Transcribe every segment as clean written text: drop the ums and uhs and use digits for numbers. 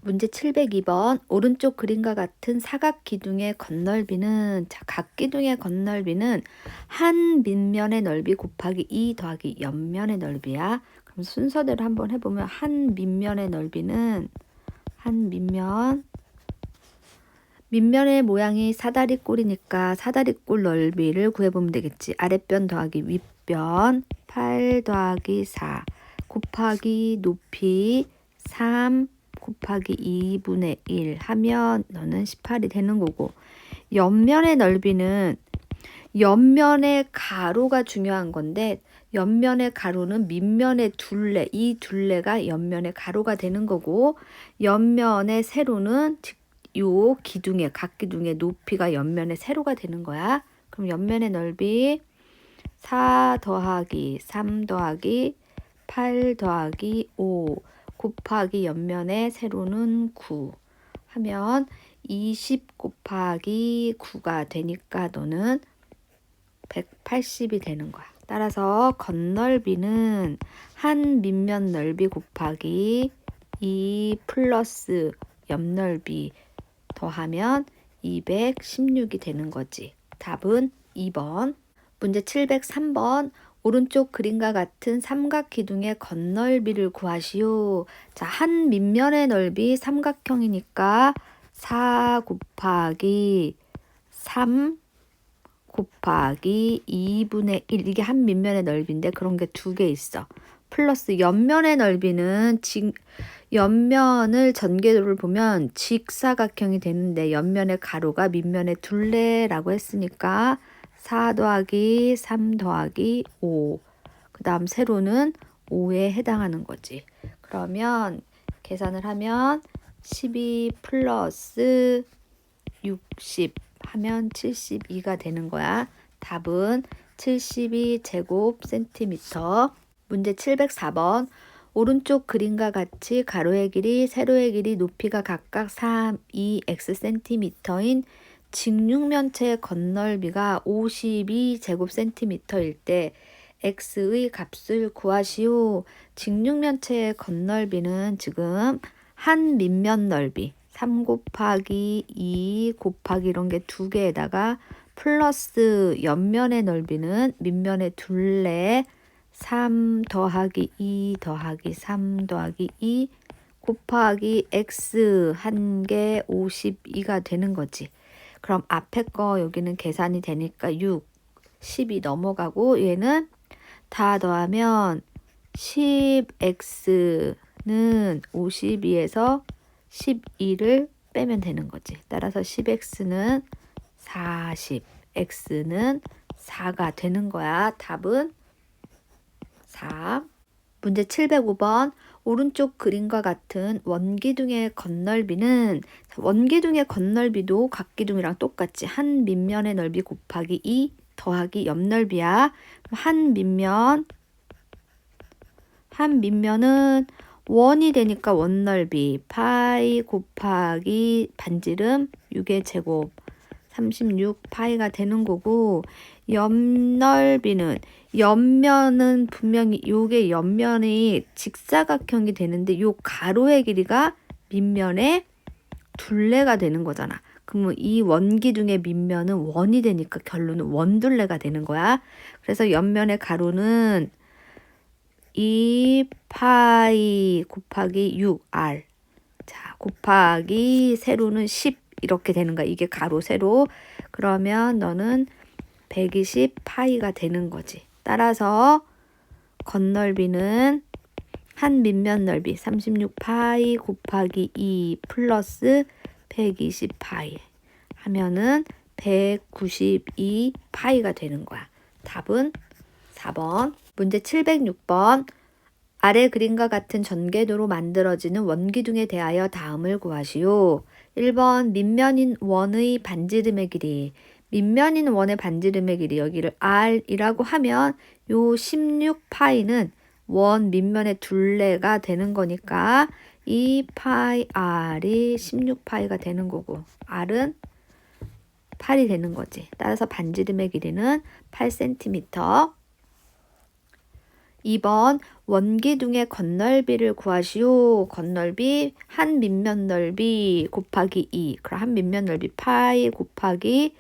문제 702번 오른쪽 그림과 같은 사각 기둥의 건널비는 각 기둥의 건널비는 한 밑면의 넓이 곱하기 2 더하기 옆면의 넓이야. 그럼 순서대로 한번 해보면 한 밑면의 넓이는 밑면의 모양이 사다리꼴이니까 사다리꼴 넓이를 구해보면 되겠지. 아랫변 더하기 윗변 8 더하기 4 곱하기 높이 3 곱하기 2분의 1 하면 너는 18이 되는 거고, 옆면의 넓이는 옆면의 가로가 중요한 건데 옆면의 가로는 밑면의 둘레, 이 둘레가 옆면의 가로가 되는 거고, 옆면의 세로는 요 기둥의 각 기둥의 높이가 옆면의 세로가 되는 거야. 그럼 옆면의 넓이 4 더하기 3 더하기 8 더하기 5 곱하기 옆면의 세로는 9 하면 20 곱하기 9가 되니까 너는 180이 되는 거야. 따라서 건널비는 한 밑면 넓이 곱하기 2 플러스 옆넓이 더하면 216이 되는 거지. 답은 2번. 문제 703번 오른쪽 그림과 같은 삼각 기둥의 건널비를 구하시오. 자, 한 밑면의 넓이 삼각형이니까 4 곱하기 3 곱하기 2분의 1, 이게 한 밑면의 넓이인데 그런 게 두 개 있어. 플러스 옆면의 넓이는 옆면을 전개도를 보면 직사각형이 되는데 옆면의 가로가 밑면의 둘레라고 했으니까 4 더하기 3 더하기 5, 그 다음 세로는 5에 해당하는 거지. 그러면 계산을 하면 12 플러스 60 하면 72가 되는 거야. 답은 72 제곱센티미터. 문제 704번 오른쪽 그림과 같이 가로의 길이, 세로의 길이, 높이가 각각 3, 2, x센티미터인 직육면체의 건널비가 52 제곱센티미터일 때 x의 값을 구하시오. 직육면체의 건널비는 지금 한 밑면 넓이 3 곱하기 2 곱하기 이런 게 두 개에다가 플러스 옆면의 넓이는 밑면의 둘레 3 더하기 2 더하기 3 더하기 2 곱하기 x 한 개 52가 되는 거지. 그럼 앞에 거 여기는 계산이 되니까 6, 10이 넘어가고 얘는 다 더하면 10x는 52에서 12를 빼면 되는 거지. 따라서 10x는 40, x는 4가 되는 거야. 답은 4. 문제 705번 오른쪽 그림과 같은 원기둥의 건널비는, 원기둥의 건널비도 각 기둥이랑 똑같지. 한 밑면의 넓이 곱하기 2 더하기 옆넓이야. 한 밑면은 원이 되니까 원넓이 파이 곱하기 반지름 6의 제곱 36 파이가 되는 거고, 옆넓이는 옆면은 분명히 요게 옆면이 직사각형이 되는데 요 가로의 길이가 밑면의 둘레가 되는 거잖아. 그러면 이 원기둥의 밑면은 원이 되니까 결론은 원둘레가 되는 거야. 그래서 옆면의 가로는 2 파이 곱하기 6r, 자 곱하기 세로는 10 이렇게 되는 거야. 이게 가로 세로. 그러면 너는 120 파이가 되는 거지. 따라서 건널비는 한 밑면 넓이 36 파이 곱하기 2 플러스 120 파이 하면은 192 파이가 되는 거야. 답은 4번. 문제 706번 아래 그림과 같은 전개도로 만들어지는 원기둥에 대하여 다음을 구하시오. 1번 밑면인 원의 반지름의 길이, 밑면인 원의 반지름의 길이 여기를 r이라고 하면 요 16파이는 원 밑면의 둘레가 되는 거니까 2파이 r이 16파이가 되는 거고 r은 8이 되는 거지. 따라서 반지름의 길이는 8cm. 2번 원기둥의 건널비를 구하시오. 건널비 한 밑면 넓이 곱하기 2. 그럼 한 밑면 넓이 파이 곱하기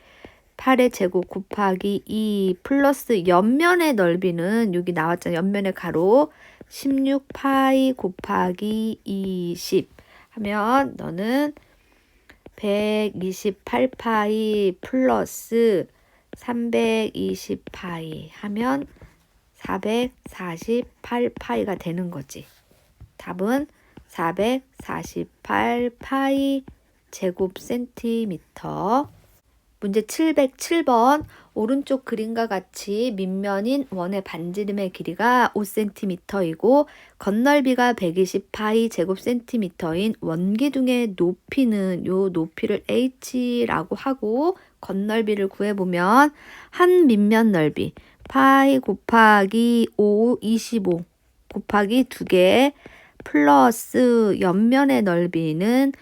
8의 제곱 곱하기 2 플러스 옆면의 넓이는 여기 나왔잖아요. 옆면의 가로 16파이 곱하기 20 하면 너는 128파이 플러스 320파이 하면 448파이가 되는 거지. 답은 448파이 제곱 센티미터. 문제 707번. 오른쪽 그림과 같이 밑면인 원의 반지름의 길이가 5cm이고 건널비가 120파이 제곱센티미터인 원기둥의 높이는 요 높이를 h라고 하고 건널비를 구해보면 한 밑면 넓이 파이 곱하기 5, 25 곱하기 2개 플러스 옆면의 넓이는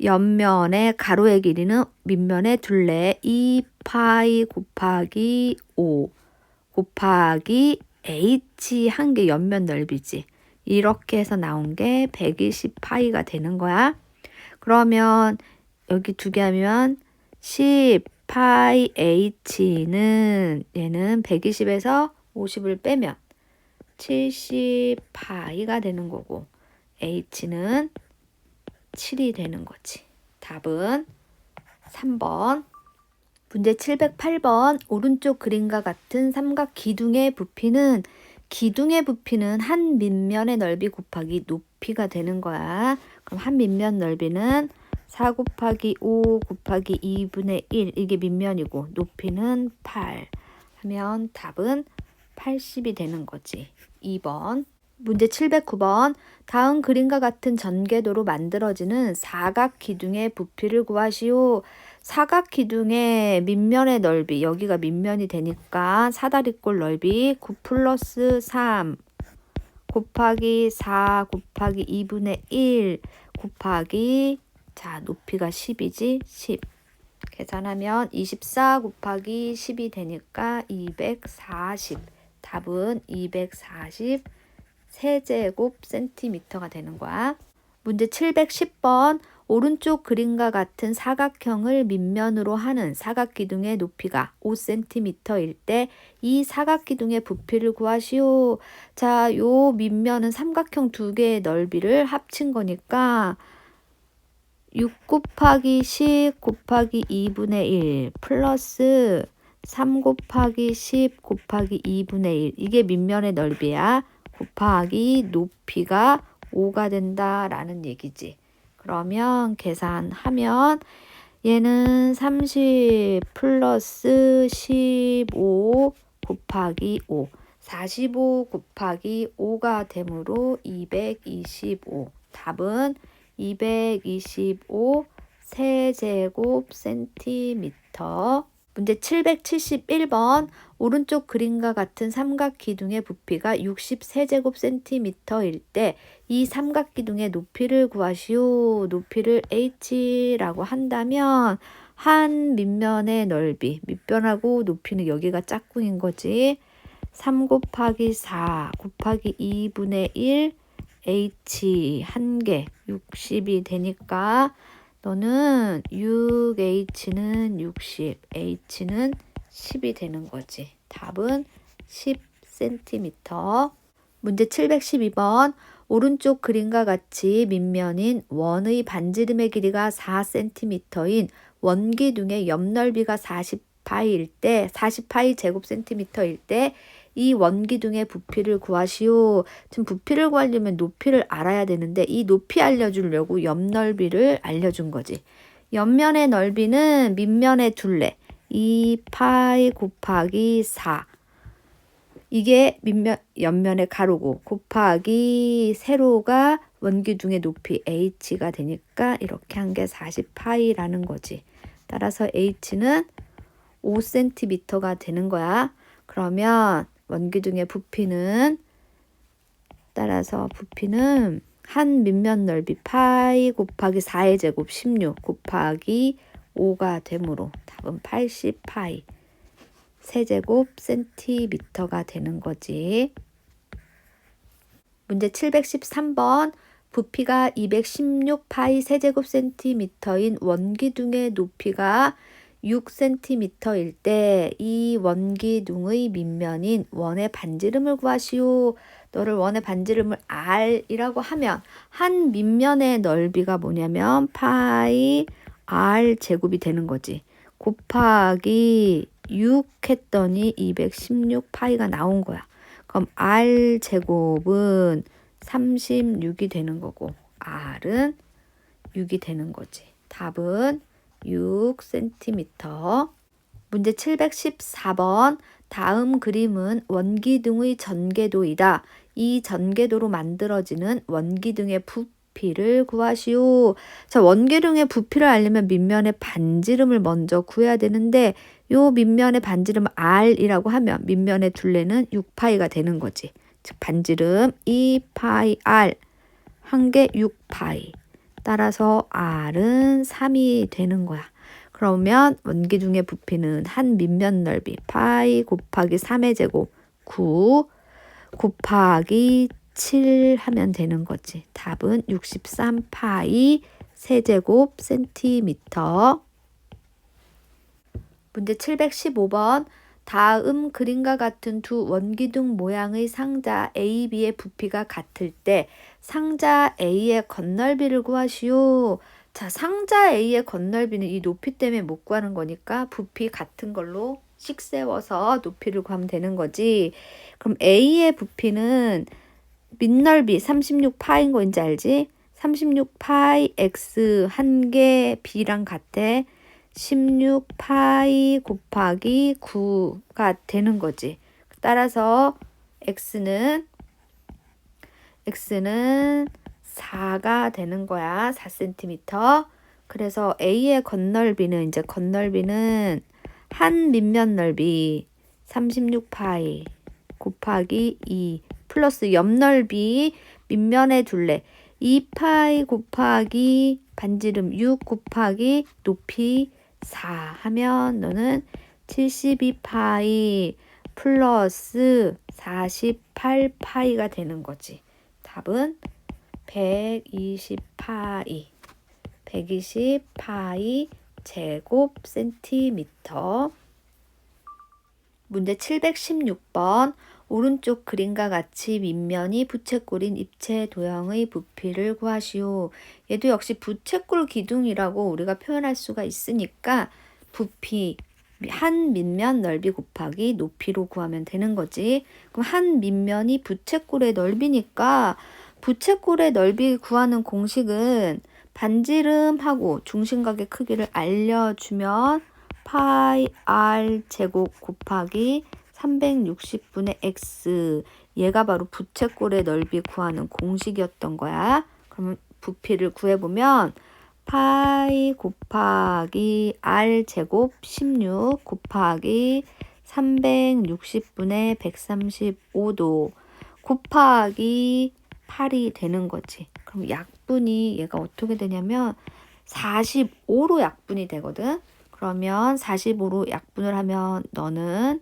옆면의 가로의 길이는 밑면의 둘레 2파이 곱하기 5 곱하기 h 한 개 옆면 넓이지. 이렇게 해서 나온 게 120파이가 되는 거야. 그러면 여기 2개 하면 10파이 h는 얘는 120에서 50을 빼면 70파이가 되는 거고 h는 7이 되는 거지. 답은 3번. 문제 708번. 오른쪽 그림과 같은 삼각 기둥의 부피는 한 밑면의 넓이 곱하기 높이가 되는 거야. 그럼 한 밑면 넓이는 4 곱하기 5 곱하기 2분의 1 이게 밑면이고 높이는 8 하면 답은 80이 되는 거지. 2번. 문제 709번. 다음 그림과 같은 전궤도로 만들어지는 사각 기둥의 부피를 구하시오. 사각 기둥의 밑면의 넓이, 여기가 밑면이 되니까 사다리꼴 넓이 9 플러스 3 곱하기 4 곱하기 2분의 1 곱하기 자 높이가 10이지 10 계산하면 24 곱하기 10이 되니까 240 답은 240 세제곱 센티미터가 되는 거야. 문제 710번. 오른쪽 그림과 같은 사각형을 밑면으로 하는 사각기둥의 높이가 5cm일 때 이 사각기둥의 부피를 구하시오. 자, 요 밑면은 삼각형 두 개의 넓이를 합친 거니까 6 곱하기 10 곱하기 2분의 1 플러스 3 곱하기 10 곱하기 2분의 1 이게 밑면의 넓이야. 곱하기 높이가 5가 된다라는 얘기지. 그러면 계산하면 얘는 30 플러스 15 곱하기 5 45 곱하기 5가 되므로 225 답은 225 세제곱 센티미터. 문제 771번. 오른쪽 그림과 같은 삼각 기둥의 부피가 60 세제곱 센티미터일 때 이 삼각 기둥의 높이를 구하시오. 높이를 h라고 한다면 한 밑면의 넓이, 밑변하고 높이는 여기가 짝꿍인 거지. 3 곱하기 4 곱하기 2분의 1 h 한 개 60이 되니까 너는 6h는 60, h는 10이 되는 거지. 답은 10cm. 문제 712번. 오른쪽 그림과 같이 밑면인 원의 반지름의 길이가 4cm인 원기둥의 옆넓이가 40파이일 때, 40파이 제곱센티미터일 때 이 원기둥의 부피를 구하시오. 지금 부피를 구하려면 높이를 알아야 되는데 이 높이 알려주려고 옆넓이를 알려준 거지. 옆면의 넓이는 밑면의 둘레 2파이 곱하기 4 이게 옆면의 가로고 곱하기 세로가 원기둥의 높이 h가 되니까 이렇게 한 게 40파이라는 거지. 따라서 h는 5cm가 되는 거야. 그러면 원기둥의 부피는 따라서 부피는 한 밑면 넓이 파이 곱하기 4의 제곱 16 곱하기 5가 되므로 답은 80파이 세제곱 센티미터가 되는 거지. 문제 713번. 부피가 216파이 세제곱센티미터인 원기둥의 높이가 6cm일 때 이 원기둥의 밑면인 원의 반지름을 구하시오. 너를 원의 반지름을 R이라고 하면 한 밑면의 넓이가 뭐냐면 파이 R 제곱이 되는 거지. 곱하기 6 했더니 216파이가 나온 거야. 그럼 R 제곱은 36이 되는 거고 R은 6이 되는 거지. 답은 6cm. 문제 714번. 다음 그림은 원기둥의 전개도이다. 이 전개도로 만들어지는 원기둥의 부피를 구하시오. 자, 원기둥의 부피를 알려면 밑면의 반지름을 먼저 구해야 되는데 요 밑면의 반지름 R이라고 하면 밑면의 둘레는 6파이가 되는 거지. 즉 반지름 2파이 R 한 개 6파이. 따라서 R은 3이 되는 거야. 그러면 원기둥의 부피는 한 밑면 넓이 파이 곱하기 3의 제곱 9 곱하기 7 하면 되는 거지. 답은 63파이 세제곱 센티미터. 문제 715번. 다음 그림과 같은 두 원기둥 모양의 상자 A, B의 부피가 같을 때 상자 A의 건널비를 구하시오. 자, 상자 A의 건널비는 이 높이 때문에 못 구하는 거니까 부피 같은 걸로 씩 세워서 높이를 구하면 되는 거지. 그럼 A의 부피는 밑넓이 36파인 거 인지 알지? 36파이 x 한 개 B랑 같아. 16파이 곱하기 9가 되는 거지. 따라서 x는 4가 되는 거야. 4cm. 그래서 A의 건널비는 이제 건널비는 한 밑면 넓이 36파이 곱하기 2 플러스 옆넓이 밑면의 둘레 2파이 곱하기 반지름 6 곱하기 높이 4 하면 너는 72파이 플러스 48파이가 되는 거지. 답은 120파이. 120파이 제곱 센티미터. 문제 716번. 오른쪽 그림과 같이 밑면이 부채꼴인 입체 도형의 부피를 구하시오. 얘도 역시 부채꼴 기둥이라고 우리가 표현할 수가 있으니까 부피 한 밑면 넓이 곱하기 높이로 구하면 되는 거지. 그럼 한 밑면이 부채꼴의 넓이니까 부채꼴의 넓이 구하는 공식은 반지름하고 중심각의 크기를 알려주면 파이 R 제곱 곱하기 360분의 x. 얘가 바로 부채꼴의 넓이 구하는 공식이었던 거야. 그러면 부피를 구해보면 파이 곱하기 R 제곱 16 곱하기 360분의 135도 곱하기 8이 되는 거지. 그럼 약분이 얘가 어떻게 되냐면 45로 약분이 되거든. 그러면 45로 약분을 하면 너는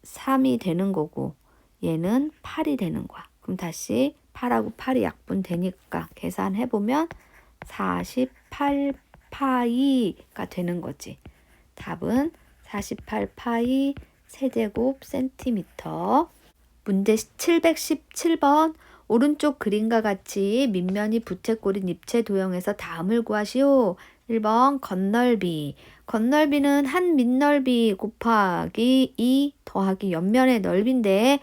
3이 되는 거고 얘는 8이 되는 거야. 그럼 다시 8하고 8이 약분되니까 계산해보면 48파이가 되는 거지. 답은 48파이 세제곱 센티미터. 문제 717번. 오른쪽 그림과 같이 밑면이 부채꼴인 입체 도형에서 다음을 구하시오. 1번 건널비. 건널비는 한 밑넓이 곱하기 2 더하기 옆면의 넓이인데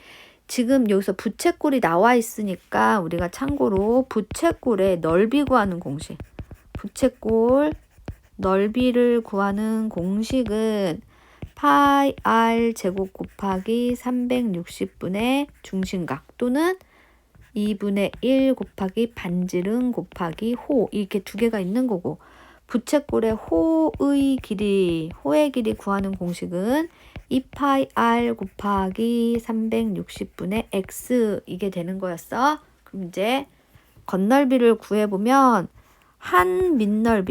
지금 여기서 부채꼴이 나와 있으니까 우리가 참고로 부채꼴의 넓이 구하는 공식. 부채꼴 넓이를 구하는 공식은 파이 R 제곱 곱하기 360분의 중심각 또는 2분의 1 곱하기 반지름 곱하기 호 이렇게 두 개가 있는 거고 부채꼴의 호의 길이 구하는 공식은 2파이 R 곱하기 360분의 x 이게 되는 거였어. 그럼 이제 건널비를 구해보면 한 밑면의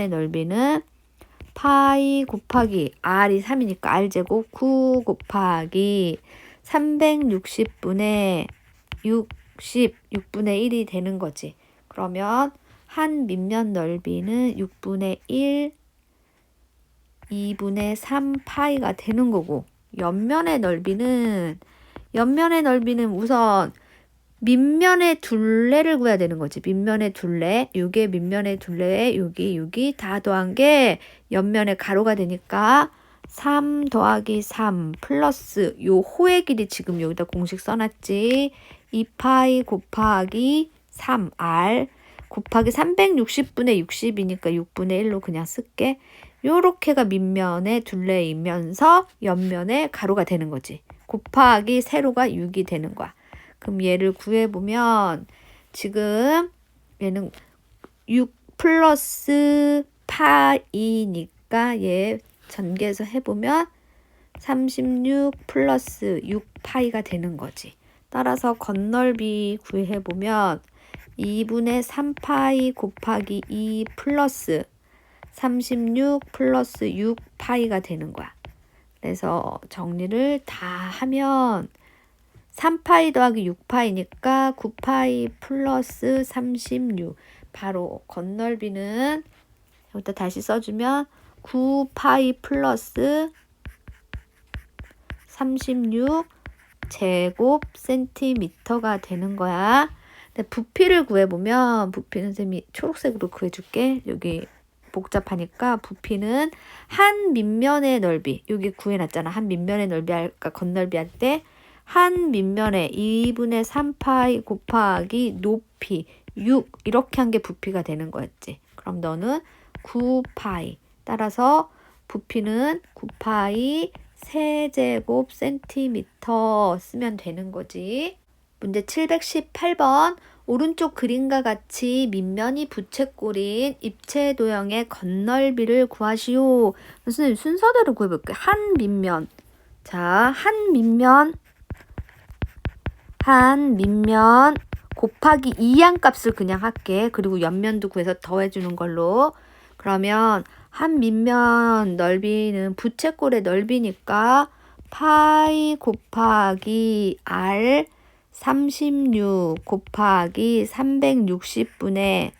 넓이는 파이 곱하기 R이 3이니까 R 제곱 9 곱하기 360분의 60, 6분의 1이 되는 거지. 그러면 한 밑면 넓이는 6분의 1, 2분의 3 파이가 되는 거고, 옆면의 넓이는 우선 밑면의 둘레를 구해야 되는 거지. 밑면의 둘레, 요게 밑면의 둘레에 여기 다 더한 게 옆면의 가로가 되니까 3 더하기 3 플러스 요 호의 길이 지금 여기다 공식 써놨지. 2파이 곱하기 3r 곱하기 360분의 60이니까 6분의 1로 그냥 쓸게. 요렇게가 밑면의 둘레이면서 옆면의 가로가 되는 거지. 곱하기 세로가 6이 되는 거야. 그럼 얘를 구해보면 지금 얘는 6 플러스 파이니까 얘 전개해서 해보면 36 플러스 6파이가 되는 거지. 따라서 건널비 구해보면 2분의 3파이 곱하기 2 플러스 36 플러스 6파이가 되는 거야. 그래서 정리를 다 하면 3파이 더하기 6파이니까 9파이 플러스 36. 바로 건널비는 여기다 다시 써주면 9파이 플러스 36 제곱 센티미터가 되는 거야. 근데 부피를 구해보면 부피는 선생님이 초록색으로 구해줄게. 여기 복잡하니까 부피는 한 밑면의 넓이, 여기 구해놨잖아. 한 밑면의 넓이 할까 건널비 할 때 한 밑면에 2분의 3파이 곱하기 높이 6 이렇게 한 게 부피가 되는 거였지. 그럼 너는 9파이. 따라서 부피는 9파이 세제곱 센티미터 쓰면 되는 거지. 문제 718번. 오른쪽 그림과 같이 밑면이 부채꼴인 입체 도형의 건널비를 구하시오. 선생님 순서대로 구해볼게요. 한 밑면. 자, 한 밑면 곱하기 2한 값을 그냥 할게. 그리고 옆면도 구해서 더해주는 걸로. 그러면 한 밑면 넓이는 부채꼴의 넓이니까 파이 곱하기 r 36 곱하기 360분의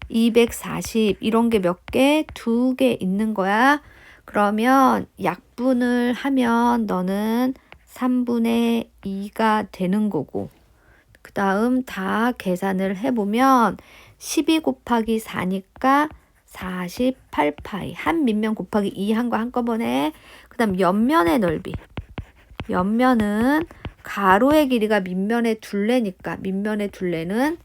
240 이런 게 몇 개? 2개 있는 거야. 그러면 약분을 하면 너는 3분의 2가 되는 거고, 그 다음 다 계산을 해보면 12 곱하기 4니까 48파이. 한 밑면 곱하기 2 한 거 한꺼번에. 그 다음 옆면의 넓이. 옆면은 가로의 길이가 밑면의 둘레니까 밑면의 둘레는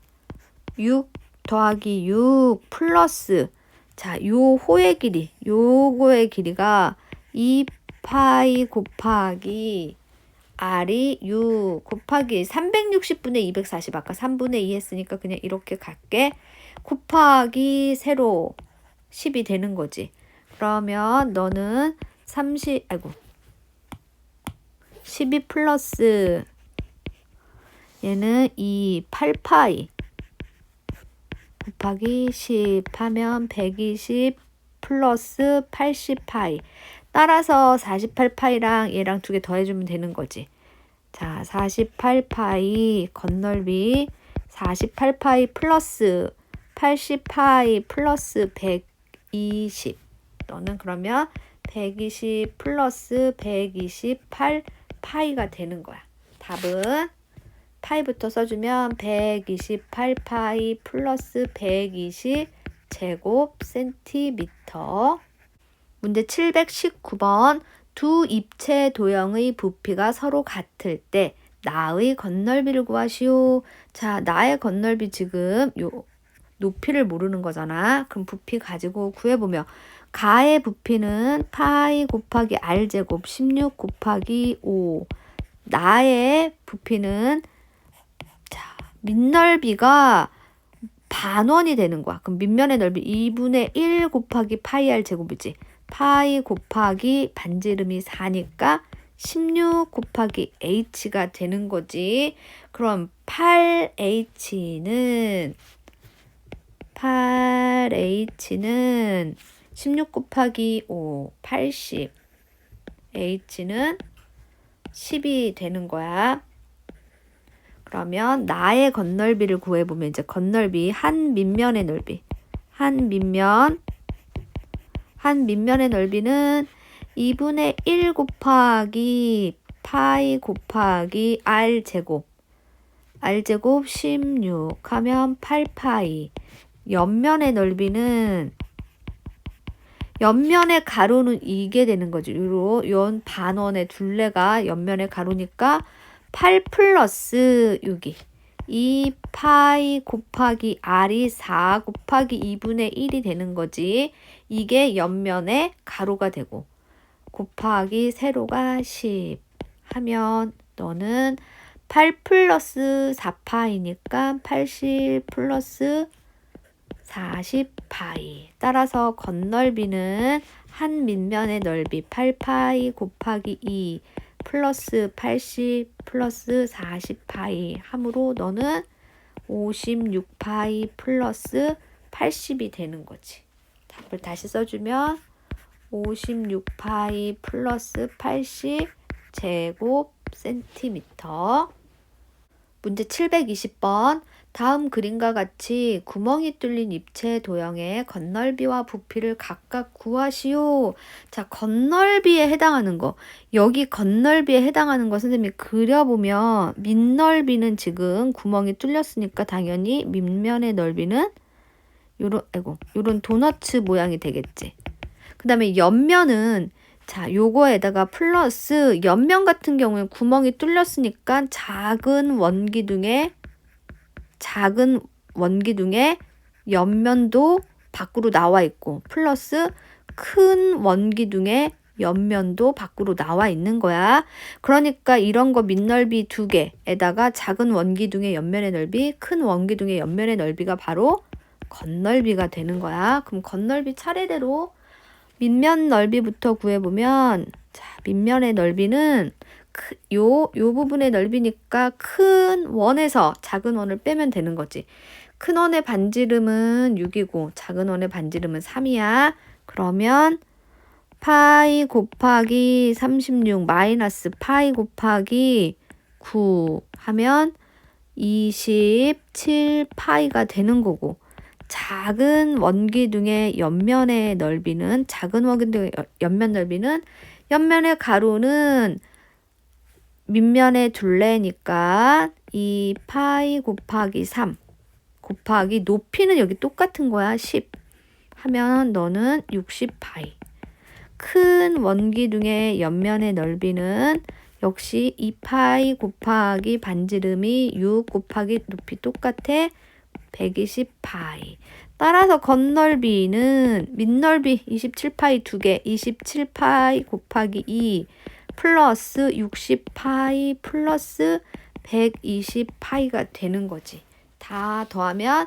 6 더하기 6 플러스, 자, 요 호의 길이, 요거의 길이가 2파이 곱하기 r이 6 곱하기 360분의 240 아까 3분의 2 했으니까 그냥 이렇게 갈게. 곱하기 세로 10이 되는 거지. 그러면 너는 12 플러스 얘는 8파이 곱하기 10 하면 120 플러스 80파이. 따라서 48파이랑 얘랑 두 개 더해주면 되는 거지. 자, 48파이 건널비 48파이 플러스 80파이 플러스 120. 너는 그러면 120 플러스 128파이가 되는 거야. 답은 파이부터 써주면 128파이 플러스 120 제곱 센티미터. 문제 719번. 두 입체 도형의 부피가 서로 같을 때 나의 건널비를 구하시오. 자, 나의 건널비 지금 요 높이를 모르는 거잖아. 그럼 부피 가지고 구해보면 가의 부피는 파이 곱하기 r제곱 16 곱하기 5. 나의 부피는 밑넓이가 반원이 되는 거야. 그럼 밑면의 넓이 2분의 1 곱하기 파이 r 제곱이지. 파이 곱하기 반지름이 4니까 16 곱하기 h가 되는 거지. 그럼 8h는 16 곱하기 5, 80. h는 10이 되는 거야. 그러면 나의 건널비를 구해보면 이제 건널비 한 밑면의 넓이. 한 밑면의 넓이는 2분의 1 곱하기 파이 곱하기 r제곱. r제곱 16 하면 8파이. 옆면의 넓이는 옆면의 가로는 이게 되는 거지. 요 반원의 둘레가 옆면의 가로니까 8 플러스 6이 2파이 곱하기 r이 4 곱하기 2분의 1이 되는 거지. 이게 옆면의 가로가 되고 곱하기 세로가 10 하면 너는 8 플러스 4파이니까 80 플러스 40파이. 따라서 건널비는 한 밑면의 넓이 8파이 곱하기 2 플러스 80 플러스 40파이 함으로 너는 56파이 플러스 80이 되는 거지. 답을 다시 써주면 56파이 플러스 80 제곱 센티미터. 문제 720번. 다음 그림과 같이 구멍이 뚫린 입체 도형의 건널비와 부피를 각각 구하시오. 자, 건널비에 해당하는 거. 여기 건널비에 해당하는 거 선생님이 그려보면 밑넓이는 지금 구멍이 뚫렸으니까 당연히 밑면의 넓이는 요런 도너츠 모양이 되겠지. 그 다음에 옆면은 자, 요거에다가 플러스 옆면 같은 경우에 구멍이 뚫렸으니까 작은 원기둥의 옆면도 밖으로 나와 있고 플러스 큰 원기둥의 옆면도 밖으로 나와 있는 거야. 그러니까 이런 거 밑넓이 2개에다가 작은 원기둥의 옆면의 넓이, 큰 원기둥의 옆면의 넓이가 바로 건널비가 되는 거야. 그럼 건널비 차례대로 밑면 넓이부터 구해보면 자, 밑면의 넓이는 요 부분의 넓이니까 큰 원에서 작은 원을 빼면 되는 거지. 큰 원의 반지름은 6이고 작은 원의 반지름은 3이야. 그러면 파이 곱하기 36 마이너스 파이 곱하기 9 하면 27파이가 되는 거고 작은 원기둥의 옆면의 넓이는 옆면의 가로는 밑면의 둘레니까 2파이 곱하기 3 곱하기 높이는 여기 똑같은 거야. 10 하면 너는 60파이. 큰 원기둥의 옆면의 넓이는 역시 2파이 곱하기 반지름이 6 곱하기 높이 똑같아. 120파이. 따라서 건널비는 밑넓이 27파이 2개, 27파이 곱하기 2 플러스 60파이 플러스 120파이가 되는 거지. 다 더하면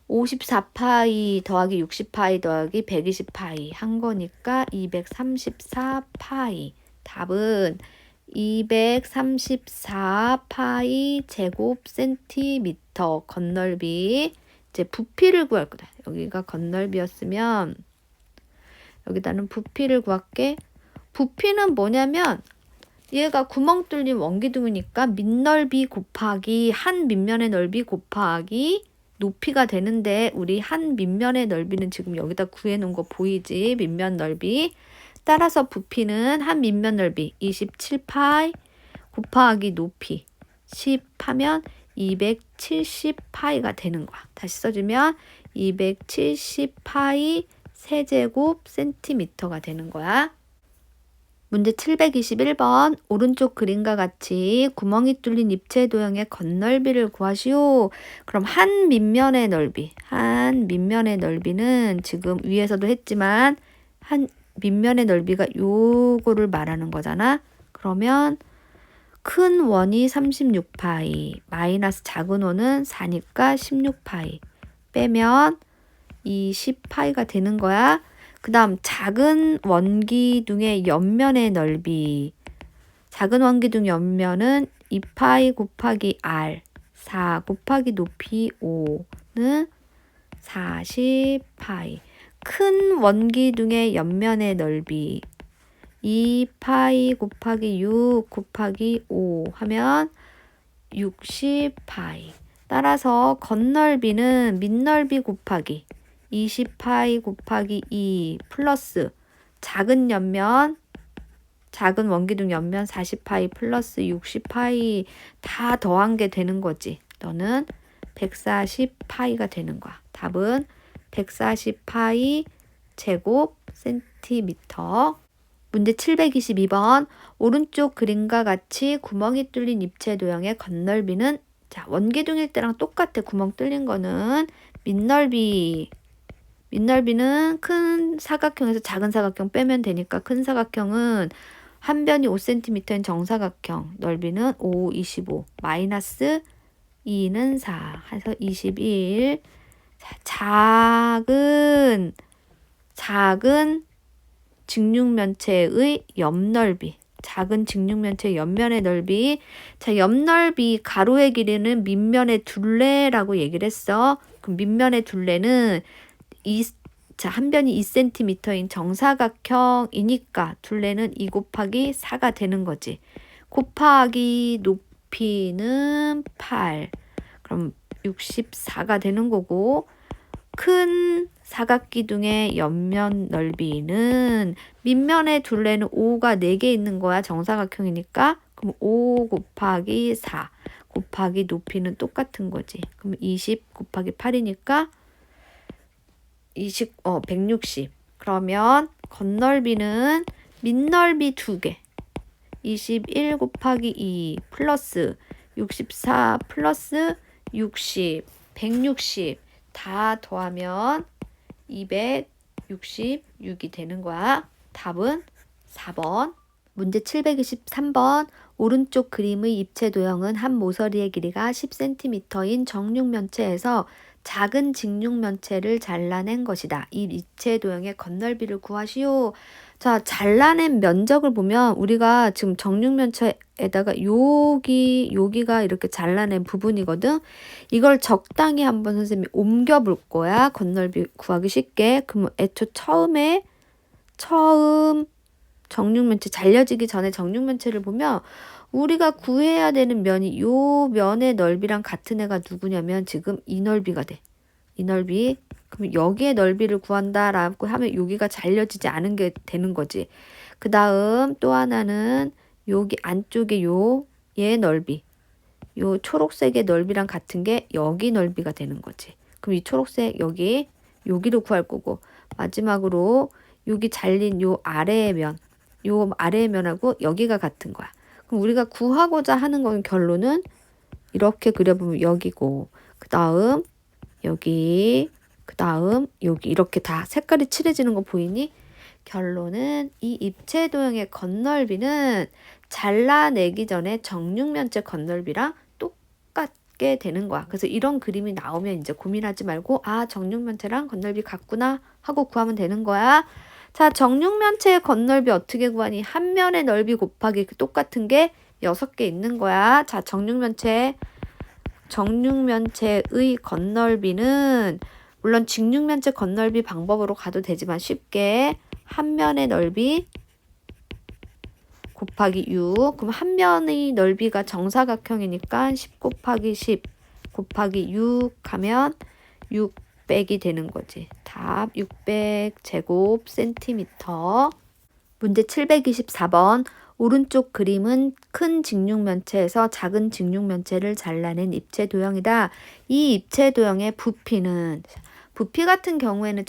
54파이 더하기 60파이 더하기 120파이 한 거니까 234파이. 답은 234파이 제곱 센티미터. 건널비. 이제 부피를 구할 거다. 여기가 건널비였으면 여기다는 부피를 구할게. 부피는 뭐냐면 얘가 구멍 뚫린 원기둥이니까 밑넓이 곱하기 한 밑면의 넓이 곱하기 높이가 되는데 우리 한 밑면의 넓이는 지금 여기다 구해놓은 거 보이지? 밑면 넓이. 따라서 부피는 한 밑면 넓이 27파이 곱하기 높이 10 하면 270파이가 되는 거야. 다시 써주면 270파이 세제곱 센티미터가 되는 거야. 문제 721번. 오른쪽 그림과 같이 구멍이 뚫린 입체 도형의 건널비를 구하시오. 그럼 한 밑면의 넓이는 지금 위에서도 했지만 한 밑면의 넓이가 요거를 말하는 거잖아. 그러면 큰 원이 36파이 마이너스 작은 원은 4니까 16파이 빼면 20파이가 되는 거야. 그 다음 작은 원기둥의 옆면의 넓이. 작은 원기둥 옆면은 2파이 곱하기 r 4 곱하기 높이 5는 40파이. 큰 원기둥의 옆면의 넓이. 2파이 곱하기 6 곱하기 5 하면 60파이. 따라서 건널비는 밑넓이 곱하기 20파이 곱하기 2 플러스 작은 옆면 작은 원기둥 옆면 40파이 플러스 60파이 다 더한 게 되는 거지. 너는 140파이가 되는 거야. 답은 140파이 제곱 센티미터. 문제 722번. 오른쪽 그림과 같이 구멍이 뚫린 입체 도형의 건널비는, 자, 원기둥일 때랑 똑같아. 구멍 뚫린 거는 밑넓이는 큰 사각형에서 작은 사각형 빼면 되니까 큰 사각형은 한 변이 5cm인 정사각형, 넓이는 5, 25, 마이너스 2는 4 해서 21. 작은 직육면체의 옆넓이, 작은 직육면체의 옆면의 넓이. 자, 옆넓이 가로의 길이는 밑면의 둘레라고 얘기를 했어. 그럼 밑면의 둘레는 한 변이 2cm인 정사각형이니까 둘레는 2 곱하기 4가 되는 거지. 곱하기 높이는 8. 그럼 64가 되는 거고, 큰 사각기둥의 옆면 넓이는 밑면의 둘레는 5가 4개 있는 거야. 정사각형이니까. 그럼 5 곱하기 4 곱하기 높이는 똑같은 거지. 그럼 20 곱하기 8이니까 160. 그러면 건널비는 밑넓이 2개. 21 곱하기 2 플러스 64 플러스 60, 160 다 더하면 266이 되는 거야. 답은 4번. 문제 723번. 오른쪽 그림의 입체 도형은 한 모서리의 길이가 10cm인 정육면체에서 작은 직육면체를 잘라낸 것이다. 이 입체 도형의 건널비를 구하시오. 자, 잘라낸 면적을 보면 우리가 지금 정육면체에다가 여기가 이렇게 잘라낸 부분이거든. 이걸 적당히 한번 선생님이 옮겨 볼 거야. 건널비 구하기 쉽게. 그러면 애초 처음 정육면체 잘려지기 전에 정육면체를 보면 우리가 구해야 되는 면이 요 면의 넓이랑 같은 애가 누구냐면 지금 이 넓이가 돼. 이 넓이. 그럼 여기의 넓이를 구한다라고 하면 여기가 잘려지지 않은 게 되는 거지. 그 다음 또 하나는 여기 안쪽에 얘의 넓이. 요 초록색의 넓이랑 같은 게 여기 넓이가 되는 거지. 그럼 이 초록색 여기를 구할 거고, 마지막으로 여기 잘린 요 아래의 면하고 여기가 같은 거야. 그럼 우리가 구하고자 하는 건 결론은 이렇게 그려보면 여기고, 그 다음 여기, 그 다음 여기 이렇게 다 색깔이 칠해지는 거 보이니? 결론은 이 입체 도형의 건널비는 잘라내기 전에 정육면체 건널비랑 똑같게 되는 거야. 그래서 이런 그림이 나오면 이제 고민하지 말고, 아, 정육면체랑 건널비 같구나 하고 구하면 되는 거야. 자, 정육면체의 건널비 어떻게 구하니? 한 면의 넓이 곱하기 똑같은 게 6개 있는 거야. 자, 정육면체의 건널비는 물론 직육면체 건널비 방법으로 가도 되지만 쉽게 한 면의 넓이 곱하기 6. 그럼 한 면의 넓이가 정사각형이니까 10 곱하기 10 곱하기 6 하면 600이 되는 거지. 답 600제곱 센티미터. 문제 724번. 오른쪽 그림은 큰 직육면체에서 작은 직육면체를 잘라낸 입체 도형이다. 이 입체 도형의 부피 같은 경우에는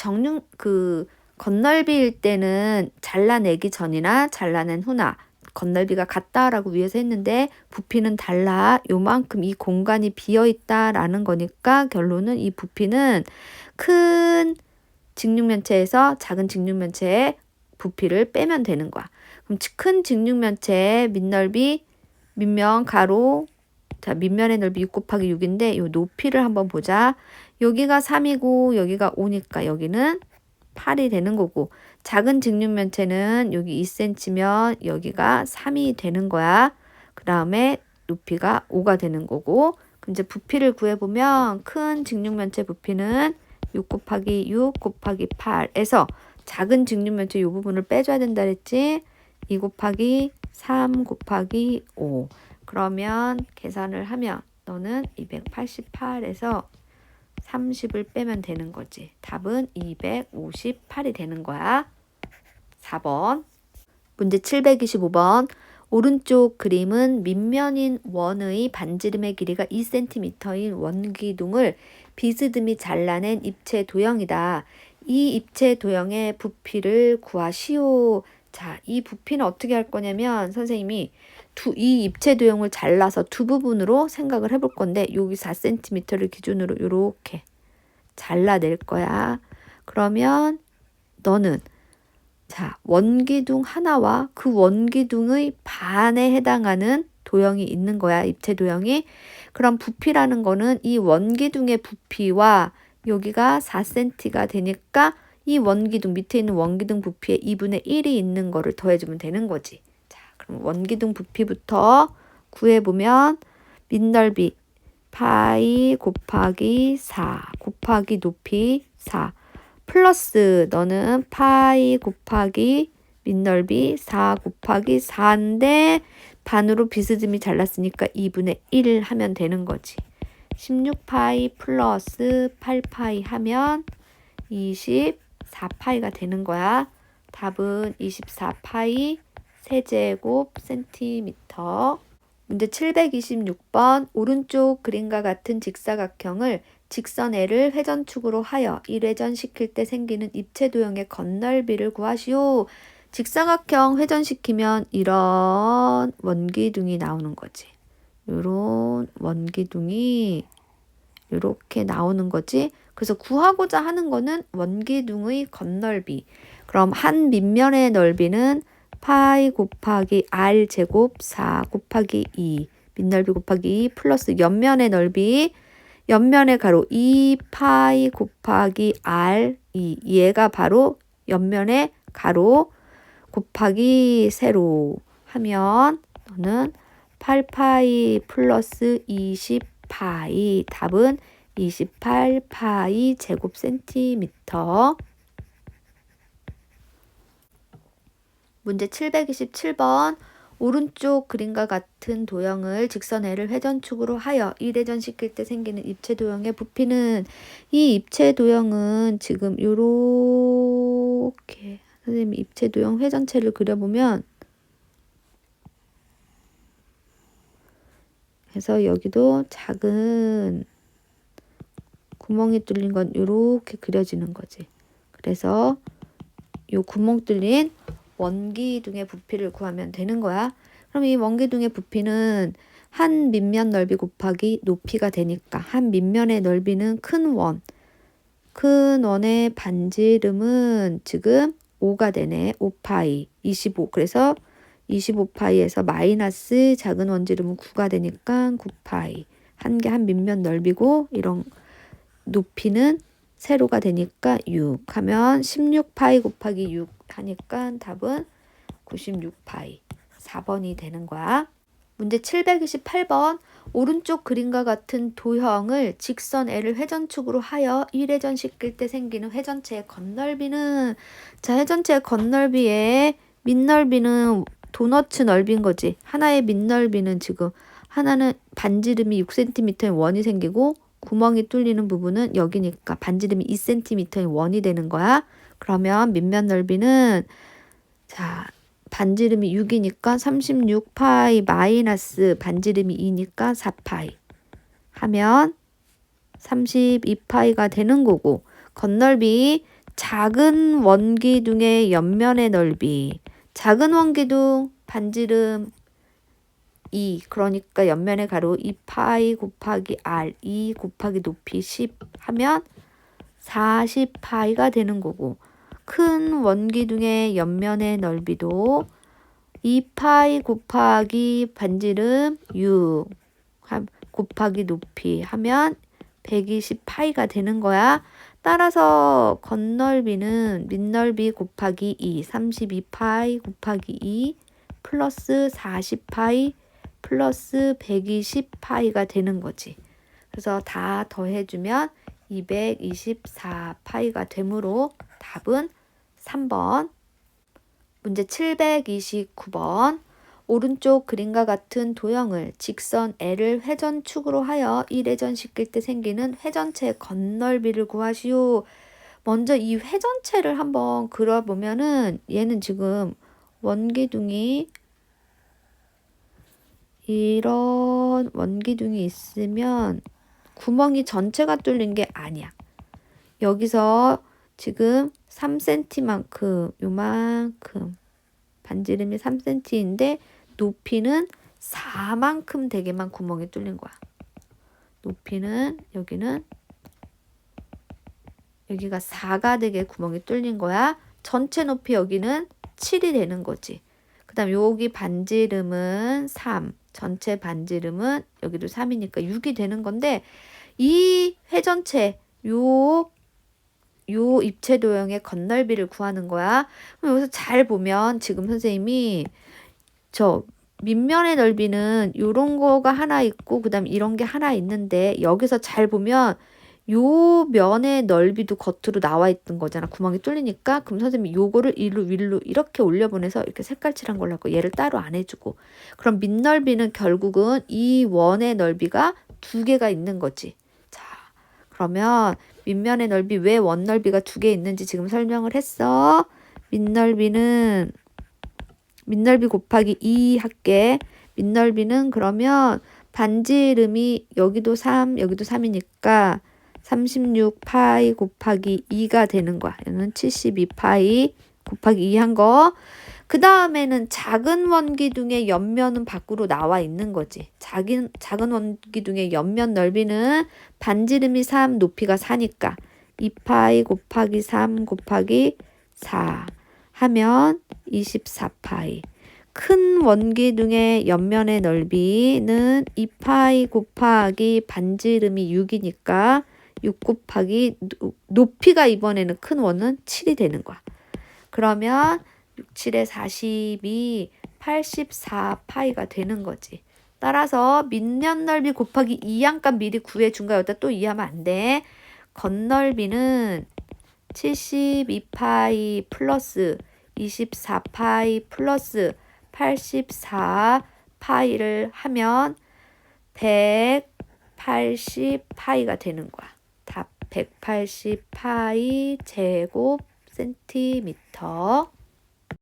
건널비일 때는 잘라내기 전이나 잘라낸 후나 건널비가 같다라고 위에서 했는데 부피는 달라. 요만큼 이 공간이 비어 있다라는 거니까 결론은 이 부피는 큰 직육면체에서 작은 직육면체의 부피를 빼면 되는 거야. 그럼 큰 직육면체의 밑넓이 밑면 가로, 자, 밑면의 넓이 6 곱하기 6인데 요 높이를 한번 보자. 여기가 3이고 여기가 5니까 여기는 8이 되는 거고, 작은 직육면체는 여기 2cm면 여기가 3이 되는 거야. 그 다음에 높이가 5가 되는 거고, 그럼 이제 부피를 구해보면 큰 직육면체 부피는 6 곱하기 6 곱하기 8에서 작은 직육면체 이 부분을 빼줘야 된다 그랬지. 2 곱하기 3 곱하기 5. 그러면 계산을 하면 너는 288에서 30을 빼면 되는 거지. 답은 258이 되는 거야. 4번. 문제 725번. 오른쪽 그림은 밑면인 원의 반지름의 길이가 2cm인 원기둥을 비스듬히 잘라낸 입체 도형이다. 이 입체 도형의 부피를 구하시오. 자, 이 부피는 어떻게 할 거냐면 선생님이 이 입체 도형을 잘라서 두 부분으로 생각을 해볼 건데 여기 4cm를 기준으로 이렇게 잘라낼 거야. 그러면 너는 자, 원기둥 하나와 그 원기둥의 반에 해당하는 도형이 있는 거야. 입체 도형이. 그럼 부피라는 거는 이 원기둥의 부피와 여기가 4cm가 되니까 이 원기둥 밑에 있는 원기둥 부피에 2분의 1이 있는 거를 더해주면 되는 거지. 자, 그럼 원기둥 부피부터 구해보면 밑넓이 파이 곱하기 4 곱하기 높이 4 플러스 너는 파이 곱하기 밑넓이 4 곱하기 4인데 반으로 비스듬히 잘랐으니까 2분의 1 하면 되는 거지. 16파이 플러스 8파이 하면 24파이가 되는 거야. 답은 24파이 세제곱 센티미터. 문제 726번. 오른쪽 그림과 같은 직사각형을 직선 L을 회전축으로 하여 1회전 시킬 때 생기는 입체 도형의 건널비를 구하시오. 직사각형 회전시키면 이런 원기둥이 나오는 거지. 이런 원기둥이 이렇게 나오는 거지. 그래서 구하고자 하는 거는 원기둥의 건널비. 그럼 한 밑면의 넓이는 파이 곱하기 r 제곱 4 곱하기 2 밑넓이 곱하기 2 플러스 옆면의 넓이 옆면의 가로 2파이 곱하기 r 2 얘가 바로 옆면의 가로 곱하기 세로 하면 너는 8파이 플러스 20파이 답은 28파이 제곱 센티미터. 문제 727번. 오른쪽 그림과 같은 도형을 직선 L을 회전축으로 하여 1회전 시킬 때 생기는 입체 도형의 부피는 이 입체 도형은 지금 요렇게 선생님이 입체 도형 회전체를 그려보면 그래서 여기도 작은 구멍이 뚫린 건 요렇게 그려지는 거지. 그래서 요 구멍 뚫린 원기둥의 부피를 구하면 되는 거야. 그럼 이 원기둥의 부피는 한 밑면 넓이 곱하기 높이가 되니까 한 밑면의 넓이는 큰 원의 반지름은 지금 5가 되네. 5파이 25. 그래서 25파이에서 마이너스 작은 원지름은 9가 되니까 9파이. 한 개 한 밑면 넓이고 이런 높이는 세로가 되니까 6 하면 16파이 곱하기 6 하니까 답은 96파이 4번이 되는 거야. 문제 728번. 오른쪽 그림과 같은 도형을 직선 L을 회전축으로 하여 1회전 시킬 때 생기는 회전체의 건널비는 자, 회전체의 건널비의 밑넓이는 도너츠 넓이인 거지. 하나의 밑넓이는 지금 하나는 반지름이 6cm의 원이 생기고 구멍이 뚫리는 부분은 여기니까 반지름이 2cm의 원이 되는 거야. 그러면 밑면 넓이는 자 반지름이 6이니까 36파이 마이너스 반지름이 2니까 4파이 하면 32파이가 되는 거고 건널비 작은 원기둥의 옆면의 넓이 작은 원기둥 반지름 2 그러니까 옆면의 가로 2파이 곱하기 r 2 곱하기 높이 10 하면 40파이가 되는 거고 큰 원기둥의 옆면의 넓이도 2파이 곱하기 반지름 6 곱하기 높이 하면 120파이가 되는 거야. 따라서 건널비는 밑넓이 곱하기 2 32파이 곱하기 2 플러스 40파이 플러스 120파이가 되는 거지. 그래서 다 더해주면 224파이가 되므로 답은 3번. 문제 729번. 오른쪽 그림과 같은 도형을 직선 L을 회전축으로 하여 이회전시킬 때 생기는 회전체 건널비를 구하시오. 먼저 이 회전체를 한번 그려보면은 얘는 지금 원기둥이 이런 원기둥이 있으면 구멍이 전체가 뚫린 게 아니야. 여기서 지금 3cm만큼 요만큼 반지름이 3cm인데 높이는 4만큼 되게만 구멍이 뚫린 거야. 높이는 여기가 4가 되게 구멍이 뚫린 거야. 전체 높이 여기는 7이 되는 거지. 그 다음 여기 반지름은 3. 전체 반지름은 여기도 3이니까 6이 되는 건데 이 회전체 요 입체 도형의 건널비를 구하는 거야. 그럼 여기서 잘 보면 지금 선생님이 저 밑면의 넓이는 요런 거가 하나 있고 그 다음 이런 게 하나 있는데 여기서 잘 보면 요 면의 넓이도 겉으로 나와 있던 거잖아. 구멍이 뚫리니까. 그럼 선생님이 요거를 위로 이렇게 올려보내서 이렇게 색깔칠한 걸로 하고 얘를 따로 안 해주고. 그럼 밑넓이는 결국은 이 원의 넓이가 2개가 있는 거지. 자, 그러면 밑면의 넓이 왜 원 넓이가 2개 있는지 지금 설명을 했어. 밑넓이 곱하기 2 할게. 밑넓이는 그러면 반지름이 여기도 3, 여기도 3이니까 36파이 곱하기 2가 되는 거야. 얘는 72파이 곱하기 2 한 거. 그 다음에는 작은 원기둥의 옆면은 밖으로 나와 있는 거지. 작은 원기둥의 옆면 넓이는 반지름이 3, 높이가 4니까 2파이 곱하기 3 곱하기 4 하면 24파이. 큰 원기둥의 옆면의 넓이는 2파이 곱하기 반지름이 6이니까 6 곱하기 높이가 이번에는 큰 원은 7이 되는 거야. 그러면 6, 7에 42, 84파이가 되는 거지. 따라서 밑면 넓이 곱하기 2항값 미리 구해준 거야. 여기다 또 이해하면 안 돼. 건넓이는 72파이 플러스 24파이 플러스 84파이를 하면 180파이가 되는 거야. 답 180파이 제곱 센티미터.